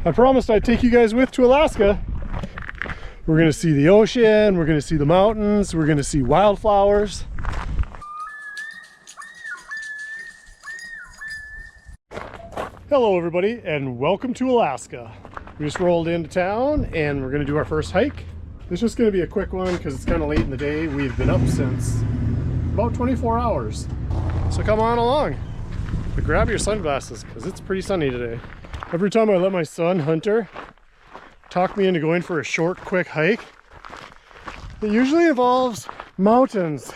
I promised I'd take you guys with to Alaska. We're gonna see the ocean, we're gonna see the mountains, we're gonna see wildflowers. Hello everybody, and welcome to Alaska. We just rolled into town and we're gonna do our first hike. It's just gonna be a quick one because it's kind of late in the day. We've been up since about 24 hours. So come on along. But grab your sunglasses because it's pretty sunny today. Every time I let my son, Hunter, talk me into going for a short, quick hike, it usually involves mountains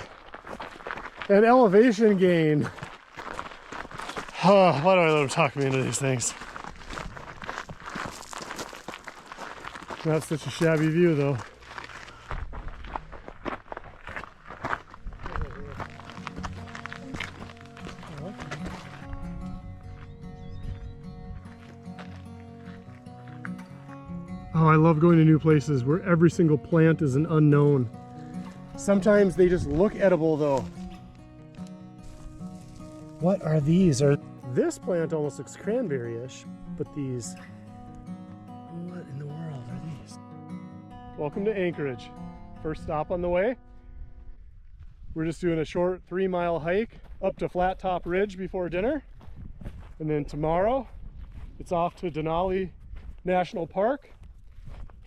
and elevation gain. Why do I let him talk me into these things? Not such a shabby view though. Oh, I love going to new places where every single plant is an unknown. Sometimes they just look edible though. What are these? This plant almost looks cranberry-ish, but these, what in the world are these? Welcome to Anchorage. First stop on the way. We're just doing a short 3-mile hike up to Flat Top Ridge before dinner. And then tomorrow, it's off to Denali National Park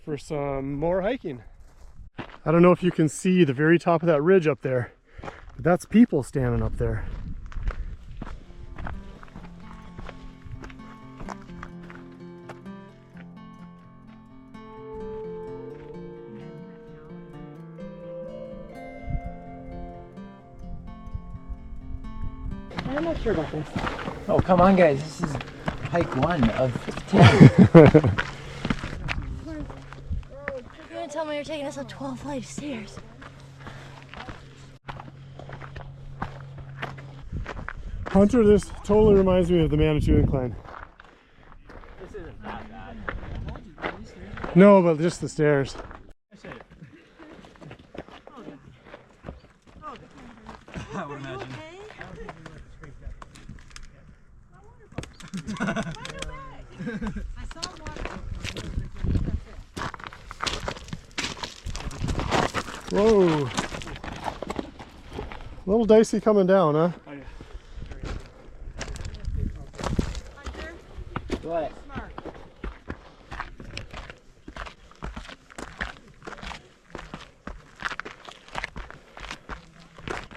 for some more hiking. I don't know if you can see the very top of that ridge up there, but that's people standing up there. I'm not sure about this. Oh, come on, guys. This is hike 1 of 10. You're gonna tell me you're taking us up 12 flights of stairs. Hunter, this totally reminds me of the Manitou Incline. This isn't that bad. No, but just the stairs. I would imagine. Whoa. A little dicey coming down, huh? Oh, yeah. What?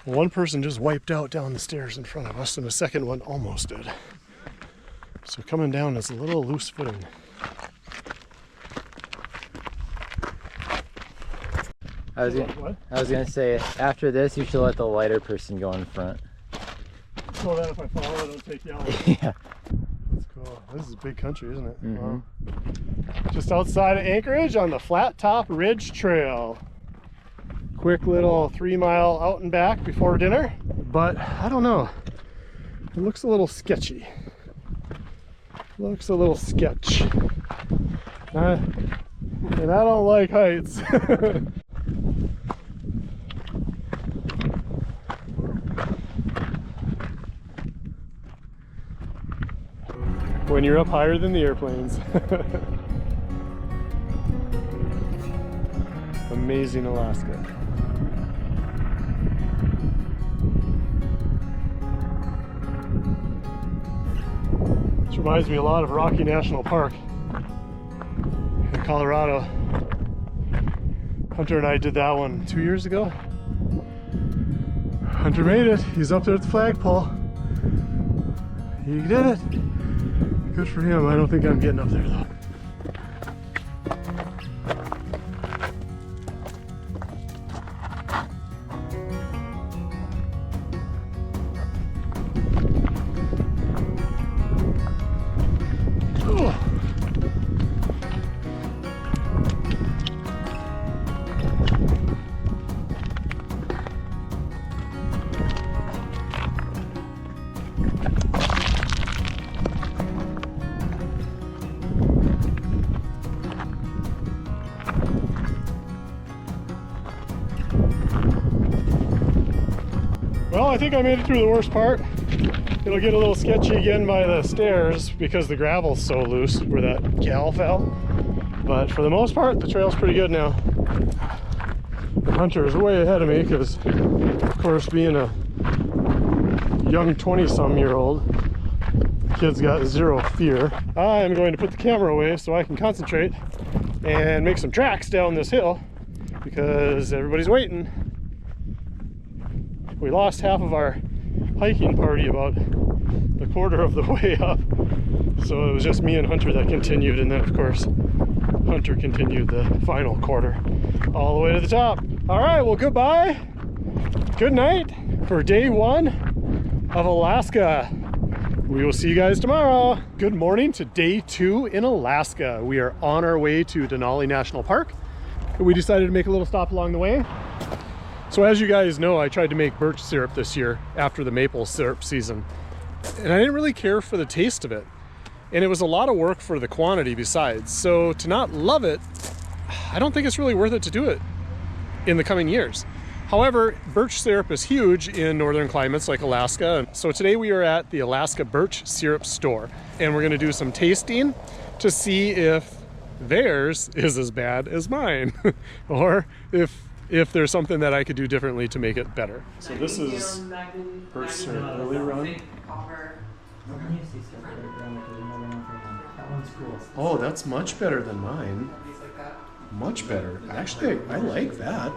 One person just wiped out down the stairs in front of us, and the second one almost did. So coming down is a little loose footing. I was gonna say, after this, you should let the lighter person go in front. So that if I fall, I don't take yellow. Yeah. That's cool. This is a big country, isn't it? Mm-hmm. Wow. Just outside of Anchorage on the Flat Top Ridge Trail. Quick little 3-mile out and back before dinner, but I don't know. It looks a little sketchy. Looks a little sketch. And I don't like heights. When you're up higher than the airplanes. Amazing Alaska. This reminds me a lot of Rocky National Park in Colorado. Hunter and I did that one 2 years ago. Hunter made it. He's up there at the flagpole. He did it. Good for him. I don't think I'm getting up there though. Well, I think I made it through the worst part. It'll get a little sketchy again by the stairs because the gravel's so loose where that gal fell. But for the most part, the trail's pretty good now. The Hunter is way ahead of me because, of course, being a young 20-some-year-old, the kid's got zero fear. I am going to put the camera away so I can concentrate and make some tracks down this hill because everybody's waiting. We lost half of our hiking party about a quarter of the way up, so it was just me and Hunter that continued, and then of course Hunter continued the final quarter all the way to the top. All right, well, goodbye, good night for day 1 of Alaska. We will see you guys tomorrow. Good morning to day 2 in Alaska. We are on our way to Denali National Park. We decided to make a little stop along the way. So as you guys know, I tried to make birch syrup this year after the maple syrup season. And I didn't really care for the taste of it. And it was a lot of work for the quantity besides. So to not love it, I don't think it's really worth it to do it in the coming years. However, birch syrup is huge in northern climates like Alaska. So today we are at the Alaska Birch Syrup Store. And we're gonna do some tasting to see if theirs is as bad as mine. Or if there's something that I could do differently to make it better. So this is birch syrup early run. Oh, that's much better than mine. Much better. Actually, I like that.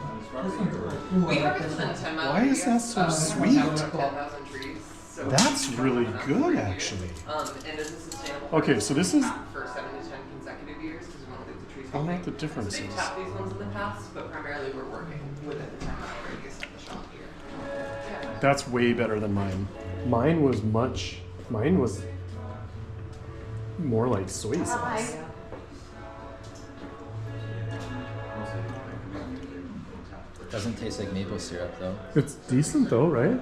Why is that so sweet? That's really good, actually. Okay, so this is... I don't know what the difference is. They've tapped these ones in the past, but primarily we're working within the 10-mile radius of the shop here. Yeah. That's way better than mine. Mine was more like soy sauce. Doesn't taste like maple syrup though. It's decent though, right?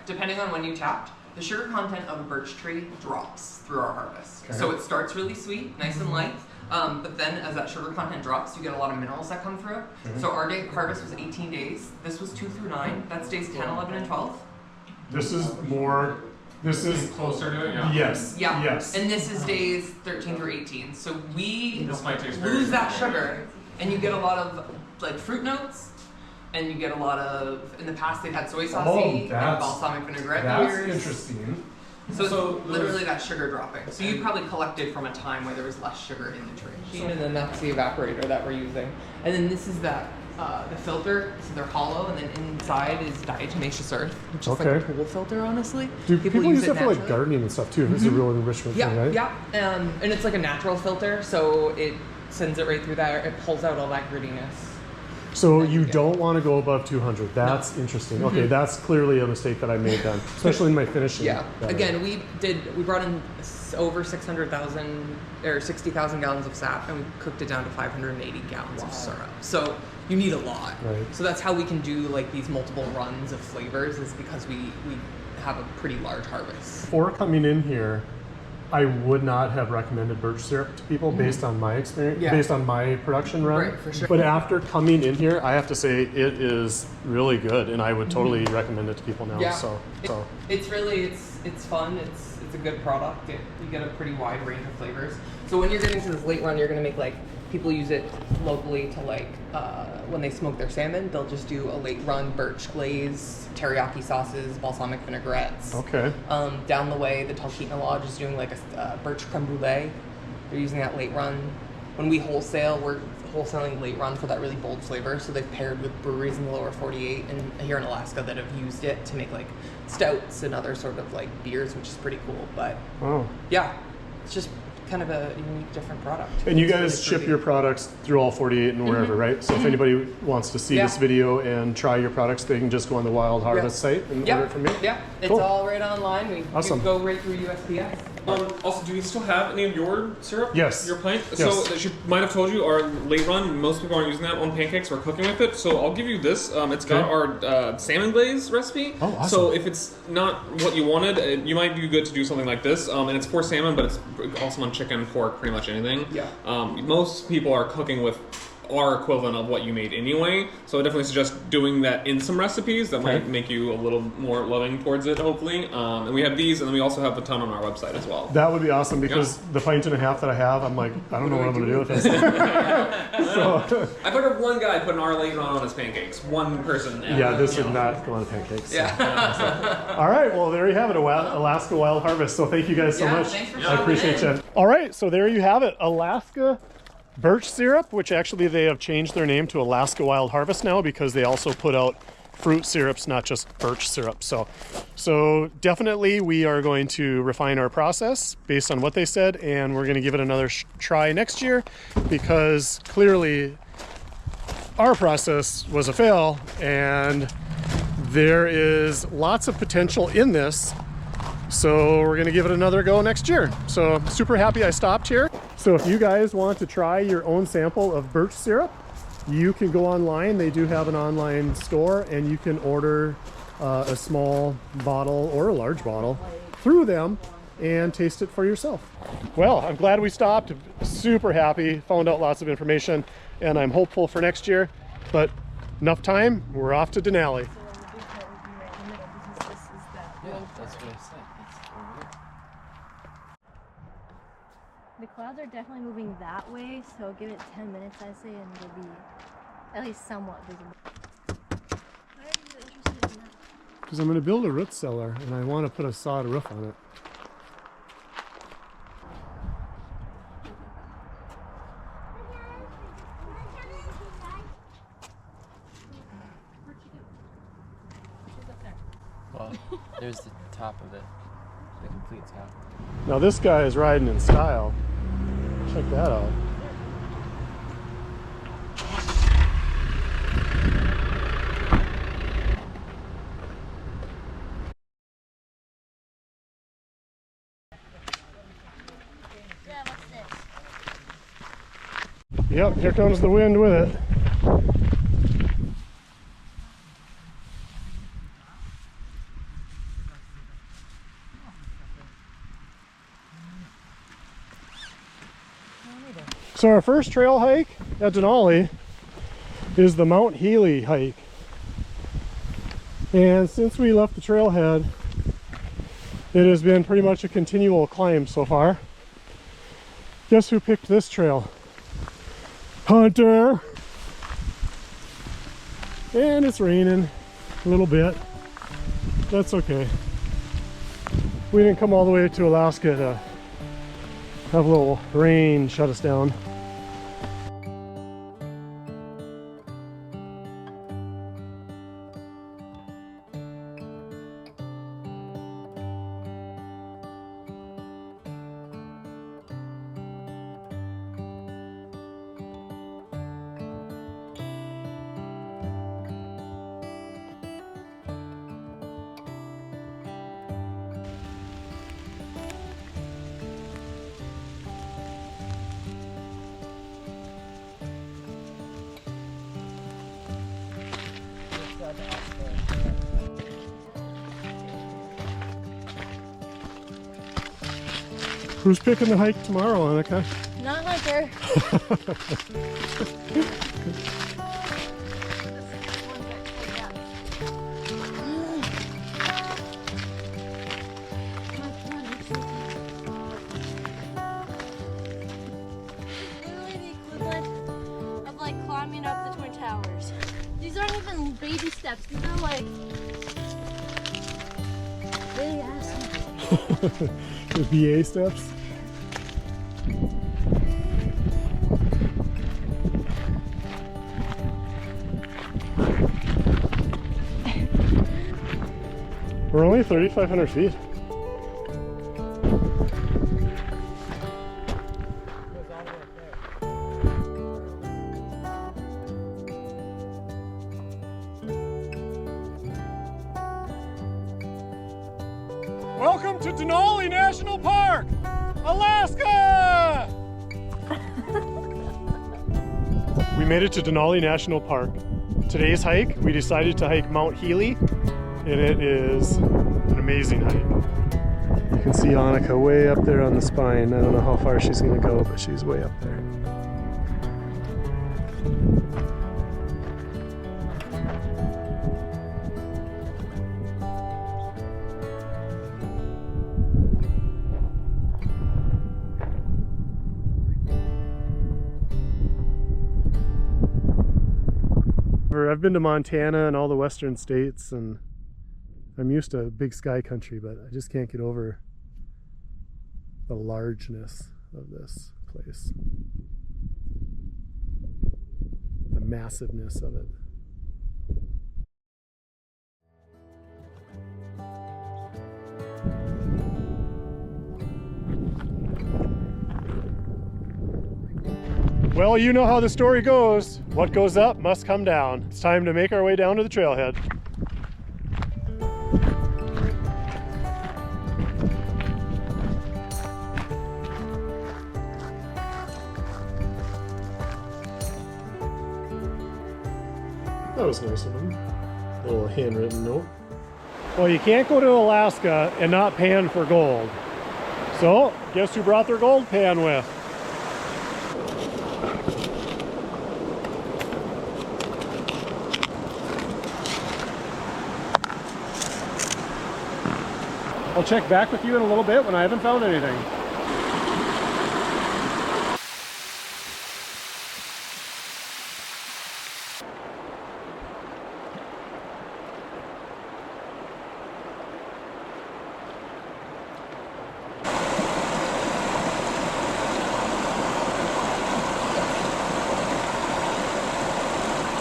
Depending on when you tapped, the sugar content of a birch tree drops through our harvest. Okay. So it starts really sweet, nice and light, but then as that sugar content drops, you get a lot of minerals that come through. Mm-hmm. So our day harvest was 18 days. This was 2 through 9. That's days 10, 11, and 12. This is closer to it, yeah. Yes. Yeah. Yes. And this is days 13 through 18. So we lose that sugar, and you get a lot of like fruit notes. And you get a lot of, in the past they've had soy sauce and balsamic vinaigrette beers. That's interesting. So literally that sugar dropping. So you probably collected from a time where there was less sugar in the tree. And then that's the evaporator that we're using. And then this is the filter, so they're hollow, and then inside is diatomaceous earth, which is like a pool filter, honestly. Do people use it for like gardening and stuff too? This is a real enrichment thing, right? Yeah, and it's like a natural filter, so it sends it right through that, it pulls out all that grittiness. So you don't want to go above 200. That's interesting. Okay, that's clearly a mistake that I made then, especially in my finishing. Yeah. Again, we brought in over 600,000 or 60,000 gallons of sap, and we cooked it down to 580 gallons of syrup. So you need a lot. Right. So that's how we can do like these multiple runs of flavors, is because we have a pretty large harvest. Before coming in here, I would not have recommended birch syrup to people based on my experience, based on my production run. Right, for sure. But after coming in here, I have to say it is really good, and I would totally recommend it to people now. Yeah. So it's really it's fun. It's a good product. You get a pretty wide range of flavors. So when you're getting to this late run, you're gonna make like, people use it locally to like when they smoke their salmon, they'll just do a late run birch glaze, teriyaki sauces, balsamic vinaigrettes. Okay. Down the way, the Talkeetna Lodge is doing like a birch creme brulee. They're using that late run. When we wholesale, we're wholesaling late run for that really bold flavor. So they've paired with breweries in the lower 48 and here in Alaska that have used it to make like stouts and other sort of like beers, which is pretty cool. But yeah, it's just kind of a unique, different product. And you guys ship your products through all 48 and wherever, right? So if anybody wants to see this video and try your products, they can just go on the Wild Harvest site and order it from you? Yeah, it's all right online. We go right through USPS. Also, do we still have any of your syrup? Yes. Your pint? Yes. So she might have told you our late run, most people aren't using that on pancakes or cooking with it. So I'll give you this. It's got our salmon glaze recipe. Oh, awesome. So if it's not what you wanted, you might be good to do something like this. And it's for salmon, but it's also on chicken, pork, pretty much anything. Yeah. Most people are cooking with our equivalent of what you made anyway. So I definitely suggest doing that in some recipes. That might make you a little more loving towards it, hopefully. And we have these, and then we also have a ton on our website as well. That would be awesome, because the pint and a half that I have, I'm like, I don't know what I'm going to do with this. So, I've heard of one guy putting our Leighton on his pancakes. One person. Yeah, this would not go on pancakes. Yeah. So. All right, well, there you have it, Alaska Wild Harvest. So thank you guys so much. Thanks for I appreciate you. All right, so there you have it, Alaska Birch syrup, which actually they have changed their name to Alaska Wild Harvest now, because they also put out fruit syrups, not just birch syrup. So definitely we are going to refine our process based on what they said, and we're going to give it another try next year, because clearly our process was a fail and there is lots of potential in this. So we're gonna give it another go next year. So super happy I stopped here. So if you guys want to try your own sample of birch syrup, you can go online. They do have an online store, and you can order a small bottle or a large bottle through them and taste it for yourself. Well, I'm glad we stopped. Super happy, found out lots of information, and I'm hopeful for next year. But enough time, we're off to Denali. That's what I said. It's over there. The clouds are definitely moving that way, so give it 10 minutes, I say, and it'll be at least somewhat visible. Why are you interested in that? Because I'm going to build a root cellar, and I want to put a sod roof on it. Well, there's the top of it. The complete top. Now this guy is riding in style. Check that out. Yeah, what's this? Yep, here comes the wind with it. So our first trail hike at Denali is the Mount Healy hike. And since we left the trailhead, it has been pretty much a continual climb so far. Guess who picked this trail? Hunter! And it's raining a little bit. That's okay. We didn't come all the way to Alaska to have a little rain shut us down. Who's picking the hike tomorrow, Annika? Not Hunter. Literally the equivalent of like climbing up the Twin Towers. These aren't even baby steps. These are like big ass. The BA steps. We're only 3,500 feet. Welcome to Denali National Park, Alaska! We made it to Denali National Park. Today's hike, we decided to hike Mount Healy, and it is an amazing hike. You can see Annika way up there on the spine. I don't know how far she's gonna go, but she's way up there. I've been to Montana and all the western states, and I'm used to big sky country, but I just can't get over the largeness of this place. The massiveness of it. Well, you know how the story goes. What goes up must come down. It's time to make our way down to the trailhead. That was nice of him. A little handwritten note. Well, you can't go to Alaska and not pan for gold. So, guess who brought their gold pan with? I'll check back with you in a little bit when I haven't found anything.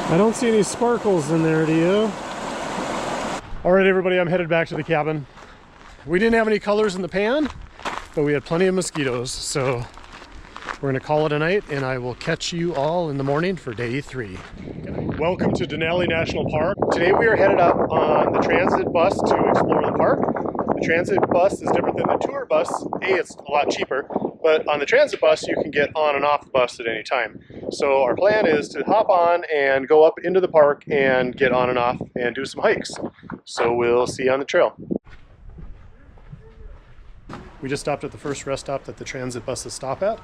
I don't see any sparkles in there, do you? All right, everybody, I'm headed back to the cabin. We didn't have any colors in the pan, but we had plenty of mosquitoes, so we're gonna call it a night, and I will catch you all in the morning for day 3. Welcome to Denali National Park. Today we are headed up on the transit bus to explore the park. The transit bus is different than the tour bus. A, it's a lot cheaper, but on the transit bus you can get on and off the bus at any time. So our plan is to hop on and go up into the park and get on and off and do some hikes. So we'll see you on the trail. We just stopped at the first rest stop that the transit buses stop at,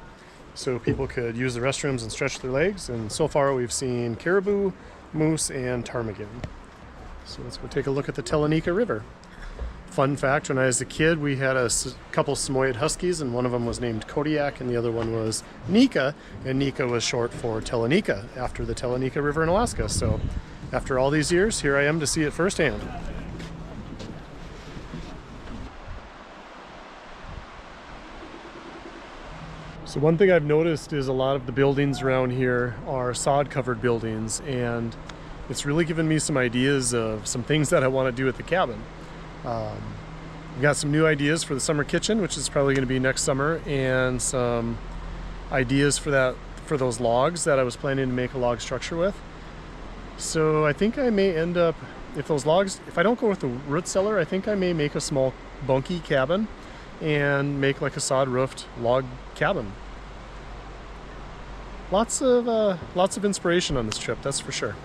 so people could use the restrooms and stretch their legs, and so far we've seen caribou, moose, and ptarmigan. So let's go take a look at the Talkeetna River. Fun fact, when I was a kid, we had a couple Samoyed huskies, and one of them was named Kodiak and the other one was Nika, and Nika was short for Talkeetna, after the Talkeetna River in Alaska. So after all these years, here I am to see it firsthand. So one thing I've noticed is a lot of the buildings around here are sod covered buildings, and it's really given me some ideas of some things that I want to do at the cabin. I've got some new ideas for the summer kitchen, which is probably going to be next summer, and some ideas for those logs that I was planning to make a log structure with. So I think I may end up, if I don't go with the root cellar, I think I may make a small bunkie cabin and make like a sod roofed log cabin. Lots of inspiration on this trip, that's for sure.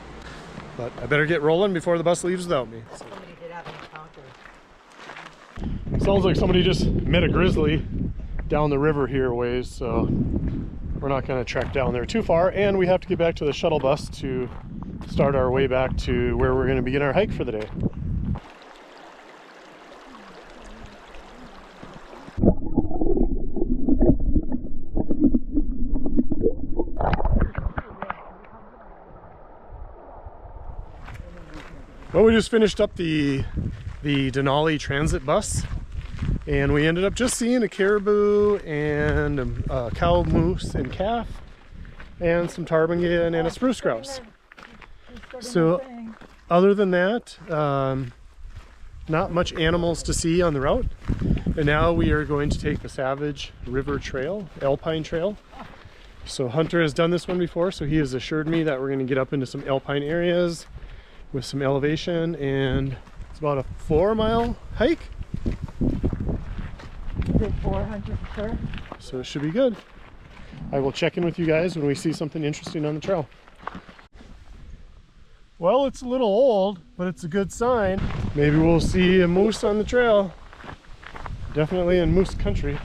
But I better get rolling before the bus leaves without me. Somebody did have an encounter. Sounds like somebody just met a grizzly down the river here a ways, so we're not going to trek down there too far, and we have to get back to the shuttle bus to start our way back to where we're going to begin our hike for the day. Well, we just finished up the Denali Transit Bus, and we ended up just seeing a caribou and a cow, moose, and calf, and some ptarmigan and a spruce grouse. So other than that, not much animals to see on the route. And now we are going to take the Savage River Trail, Alpine Trail. So Hunter has done this one before, so he has assured me that we're going to get up into some alpine areas with some elevation, and it's about a 4-mile hike. Is it 400 for sure? So it should be good. I will check in with you guys when we see something interesting on the trail. Well, it's a little old, but it's a good sign. Maybe we'll see a moose on the trail. Definitely in moose country.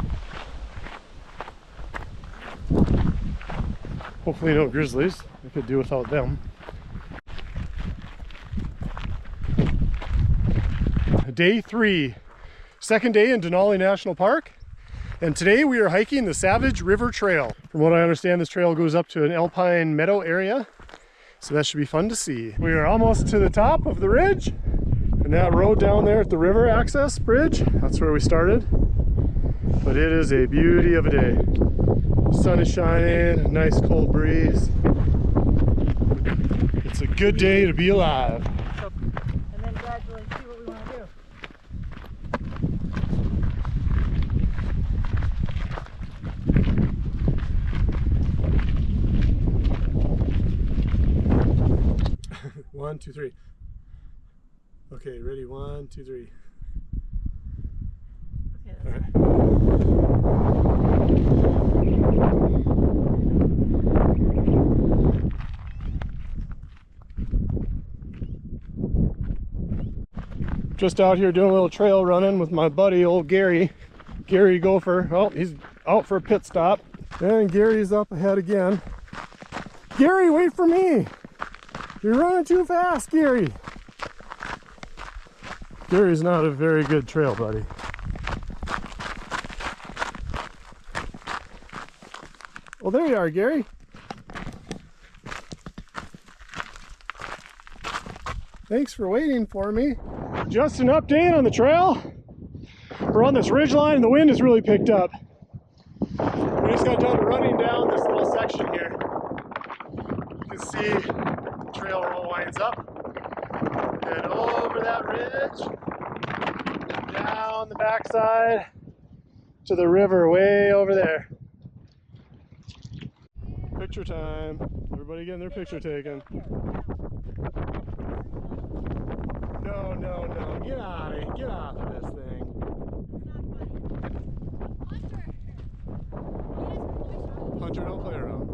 Hopefully no grizzlies. I could do without them. Day 3, second day in Denali National Park, and today we are hiking the Savage River Trail. From what I understand, this trail goes up to an alpine meadow area, So that should be fun to see. We are almost to the top of the ridge, and that road down there at the river access bridge, that's where we started. But it is a beauty of a day. The sun is shining, a nice cold breeze. It's a good day to be alive. And then gradually see what we want to do. One, two, three. Okay, ready? 1, 2, 3. Okay, All right. Just out here doing a little trail running with my buddy, old Gary Gopher. Oh, he's out for a pit stop. And Gary's up ahead again. Gary, wait for me! You're running too fast, Gary! Gary's not a very good trail buddy. Well, there you are, Gary. Thanks for waiting for me. Just an update on the trail. We're on this ridge line and the wind has really picked up. We just got done running down this little section here. You can see the trail roll winds up and over that ridge, and down the backside to the river way over there. Picture time. Everybody getting their picture taken. No, no, no. Get out of it. Get off of this thing. Hunter, don't play around.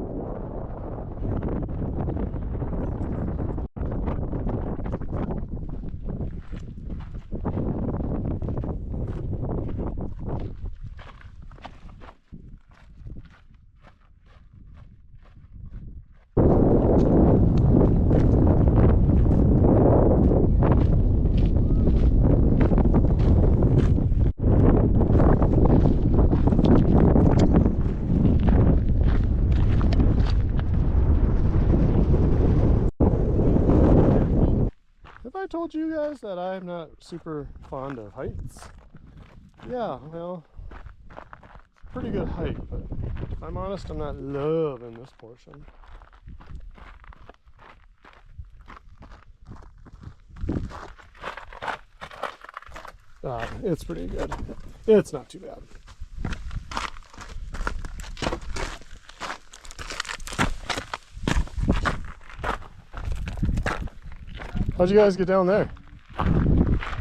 I told you guys that I'm not super fond of heights. Yeah, well, pretty good height, but if I'm honest, I'm not loving this portion. It's pretty good. It's not too bad. How'd you guys get down there?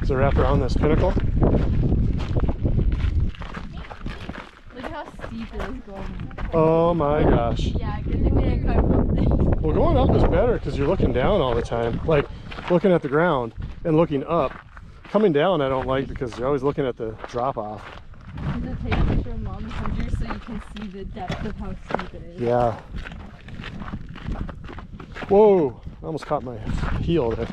Is it wrap around this pinnacle? Look how steep it is going. Oh my gosh. Yeah, good thing we didn't climb up. Well, going up is better because you're looking down all the time. Like, looking at the ground and looking up. Coming down I don't like because you're always looking at the drop off. I'm gonna take a picture of Mom Hunter so you can see the depth of how steep it is. Yeah. Whoa, I almost caught my heel there.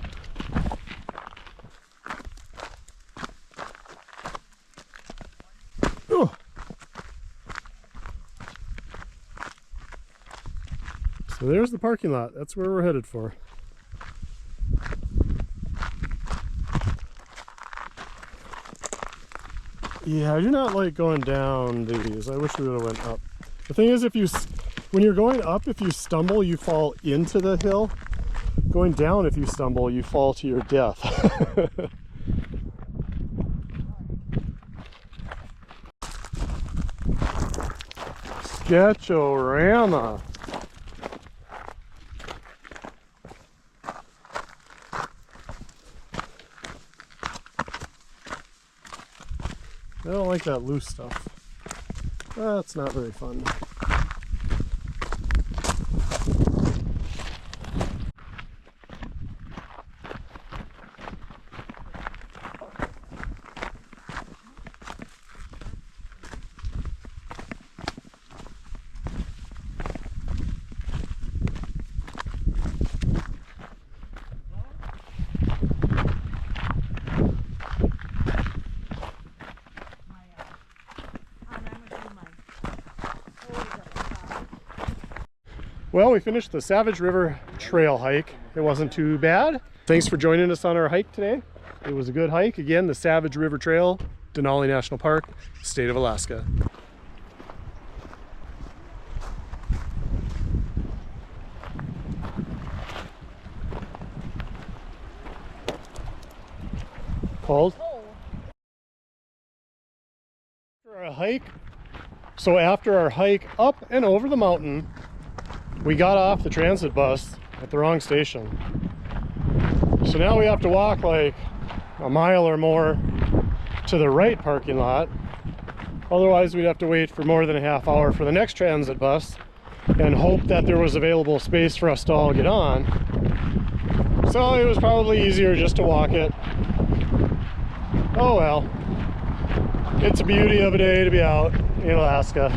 Ooh. So there's the parking lot. That's where we're headed for. Yeah, I do not like going down these. I wish we would have went up. The thing is, when you're going up, if you stumble, you fall into the hill. Going down, if you stumble, you fall to your death. Sketchorama. I don't like that loose stuff. That's not very fun. Well, we finished the Savage River Trail hike. It wasn't too bad. Thanks for joining us on our hike today. It was a good hike. Again, the Savage River Trail, Denali National Park, state of Alaska. Cold? After our hike up and over the mountain, we got off the transit bus at the wrong station. So now we have to walk like a mile or more to the right parking lot. Otherwise we'd have to wait for more than a half hour for the next transit bus and hope that there was available space for us to all get on. So it was probably easier just to walk it. Oh well. It's a beauty of a day to be out in Alaska.